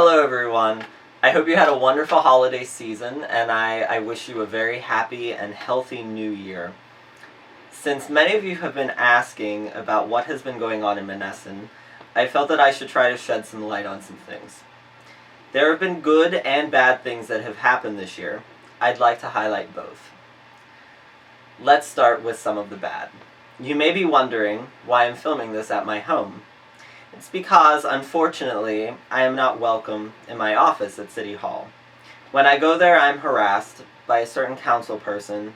Hello everyone. I hope you had a wonderful holiday season, and I wish you a very happy and healthy new year. Since many of you have been asking about what has been going on in Monessen, I felt that I should try to shed some light on some things. There have been good and bad things that have happened this year. I'd like to highlight both. Let's start with some of the bad. You may be wondering why I'm filming this at my home. It's because, unfortunately, I am not welcome in my office at City Hall. When I go there, I'm harassed by a certain council person,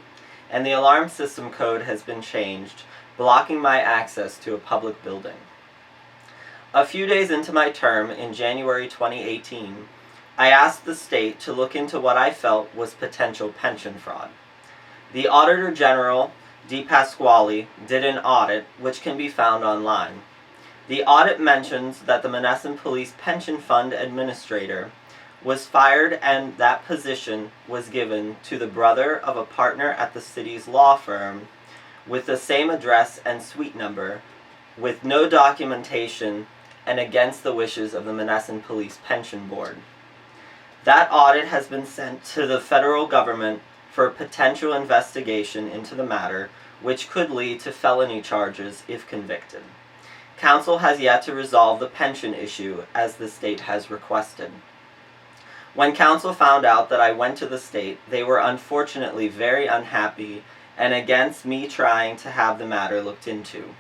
and the alarm system code has been changed, blocking my access to a public building. A few days into my term, in January 2018, I asked the state to look into what I felt was potential pension fraud. The Auditor General, De Pasquale, did an audit which can be found online. The audit mentions that the Monessen Police Pension Fund Administrator was fired, and that position was given to the brother of a partner at the city's law firm with the same address and suite number, with no documentation and against the wishes of the Monessen Police Pension Board. That audit has been sent to the federal government for a potential investigation into the matter, which could lead to felony charges if convicted. Council has yet to resolve the pension issue as the state has requested. When Council found out that I went to the state, they were unfortunately very unhappy and against me trying to have the matter looked into.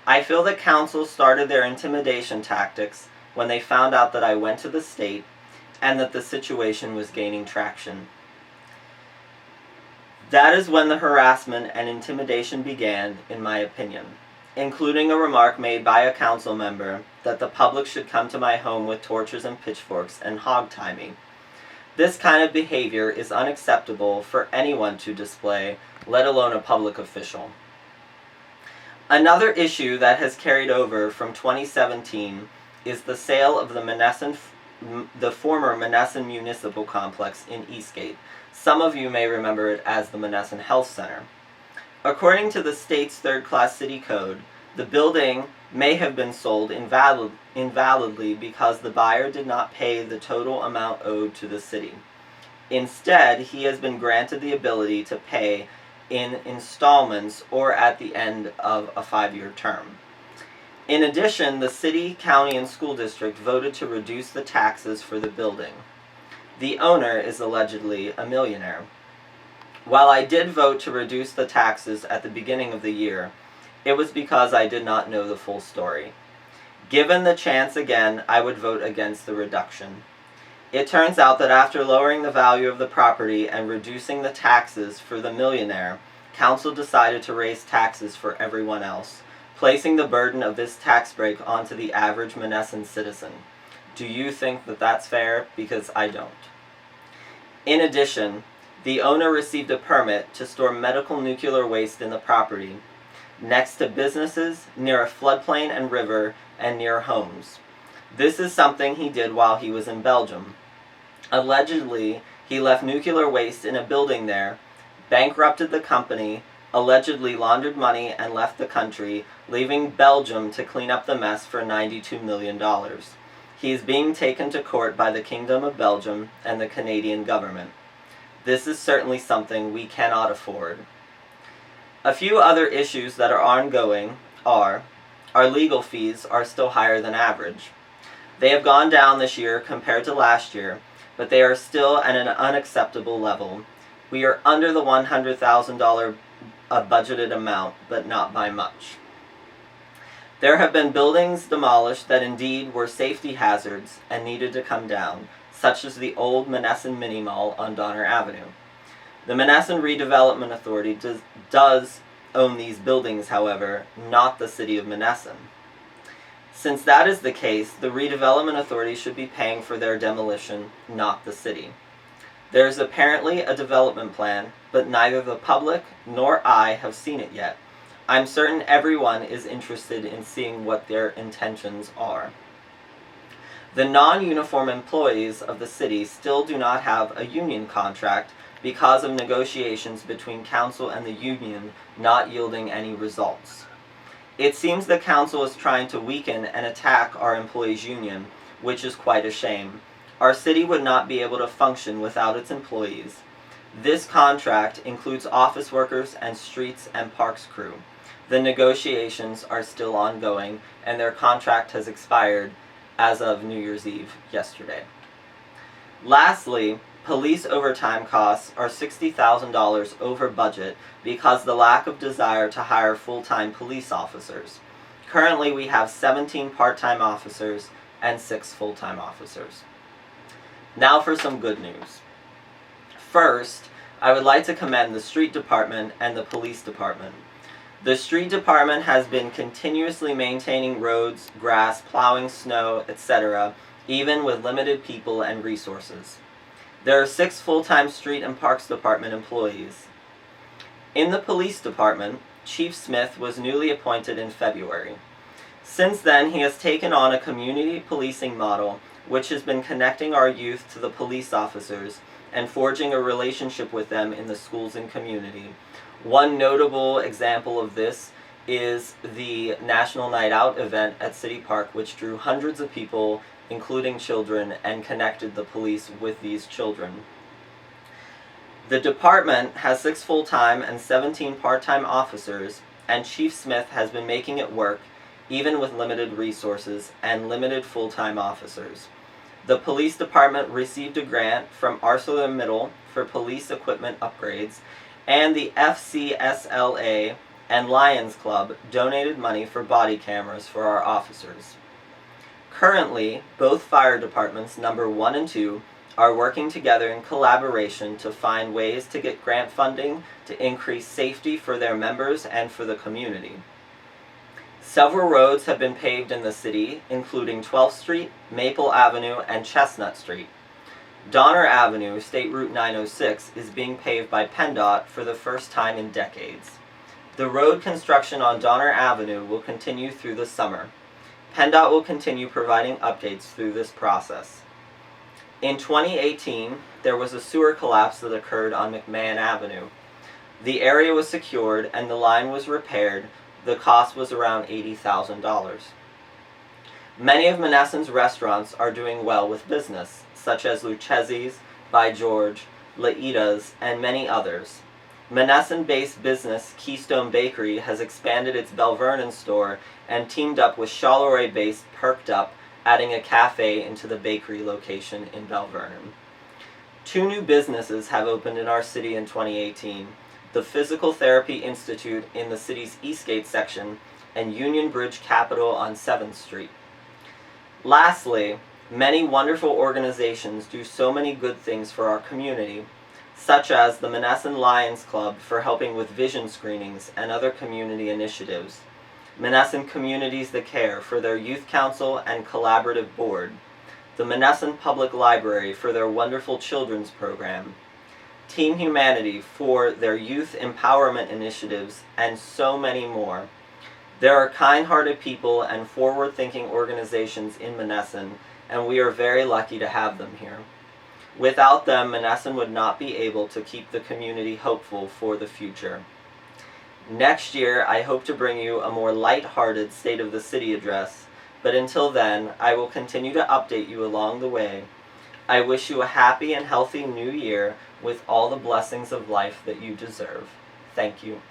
I feel that Council started their intimidation tactics when they found out that I went to the state and that the situation was gaining traction. That is when the harassment and intimidation began, in my opinion, including a remark made by a council member that the public should come to my home with torches and pitchforks and hog-tie me. This kind of behavior is unacceptable for anyone to display, let alone a public official. Another issue that has carried over from 2017 is the sale of the former Monessen Municipal Complex in Eastgate. Some of you may remember it as the Monessen Health Center. According to the state's third-class city code, the building may have been sold invalidly because the buyer did not pay the total amount owed to the city. Instead, he has been granted the ability to pay in installments or at the end of a 5-year term. In addition, the city, county, and school district voted to reduce the taxes for the building. The owner is allegedly a millionaire. While I did vote to reduce the taxes at the beginning of the year, it was because I did not know the full story. Given the chance again, I would vote against the reduction. It turns out that after lowering the value of the property and reducing the taxes for the millionaire, Council decided to raise taxes for everyone else, placing the burden of this tax break onto the average Monessen citizen. Do you think that that's fair? Because I don't. In addition, the owner received a permit to store medical nuclear waste in the property, next to businesses, near a floodplain and river, and near homes. This is something he did while he was in Belgium. Allegedly, he left nuclear waste in a building there, bankrupted the company, allegedly laundered money, and left the country, leaving Belgium to clean up the mess for $92 million. He is being taken to court by the Kingdom of Belgium and the Canadian government. This is certainly something we cannot afford. A few other issues that are ongoing are our legal fees are still higher than average. They have gone down this year compared to last year, but they are still at an unacceptable level. We are under the $100,000 budgeted amount, but not by much. There have been buildings demolished that indeed were safety hazards and needed to come down, such as the old Monessen Mini Mall on Donner Avenue. The Monessen Redevelopment Authority does own these buildings, however, not the City of Monessen. Since that is the case, the Redevelopment Authority should be paying for their demolition, not the city. There is apparently a development plan, but neither the public nor I have seen it yet. I'm certain everyone is interested in seeing what their intentions are. The non-uniform employees of the city still do not have a union contract because of negotiations between Council and the union not yielding any results. It seems the Council is trying to weaken and attack our employees' union, which is quite a shame. Our city would not be able to function without its employees. This contract includes office workers and streets and parks crew. The negotiations are still ongoing, and their contract has expired as of New Year's Eve yesterday. Lastly, police overtime costs are $60,000 over budget because the lack of desire to hire full-time police officers. Currently, we have 17 part-time officers and 6 full-time officers. Now for some good news. First, I would like to commend the street department and the police department. The street department has been continuously maintaining roads, grass, plowing snow, etc., even with limited people and resources. There are 6 full-time street and parks department employees. In the police department, Chief Smith was newly appointed in February. Since then, he has taken on a community policing model which has been connecting our youth to the police officers and forging a relationship with them in the schools and community. One notable example of this is the National Night Out event at City Park, which drew hundreds of people, including children, and connected the police with these children. The department has 6 full-time and 17 part-time officers, and Chief Smith has been making it work, even with limited resources and limited full-time officers. The police department received a grant from ArcelorMittal for police equipment upgrades, and the FCSLA and Lions Club donated money for body cameras for our officers. Currently, both fire departments, number 1 and 2, are working together in collaboration to find ways to get grant funding to increase safety for their members and for the community. Several roads have been paved in the city, including 12th Street, Maple Avenue, and Chestnut Street. Donner Avenue, State Route 906, is being paved by PennDOT for the first time in decades. The road construction on Donner Avenue will continue through the summer. PennDOT will continue providing updates through this process. In 2018, there was a sewer collapse that occurred on McMahon Avenue. The area was secured and the line was repaired. The cost was around $80,000. Many of Monessen's restaurants are doing well with business, such as Lucchese's, By George, Laida's, and many others. Monessen-based business Keystone Bakery has expanded its Bell Vernon store and teamed up with Shorraw-based Perked Up, adding a cafe into the bakery location in Bell Vernon. 2 new businesses have opened in our city in 2018. The Physical Therapy Institute in the city's Eastgate section, and Union Bridge Capital on 7th Street. Lastly, many wonderful organizations do so many good things for our community, such as the Monessen Lions Club for helping with vision screenings and other community initiatives, Monessen Communities That Care for their youth council and collaborative board, the Monessen Public Library for their wonderful children's program, Team Humanity for their youth empowerment initiatives, and so many more. There are kind-hearted people and forward-thinking organizations in Monessen, and we are very lucky to have them here. Without them, Monessen would not be able to keep the community hopeful for the future. Next year, I hope to bring you a more light-hearted State of the City address, but until then, I will continue to update you along the way. I wish you a happy and healthy new year with all the blessings of life that you deserve. Thank you.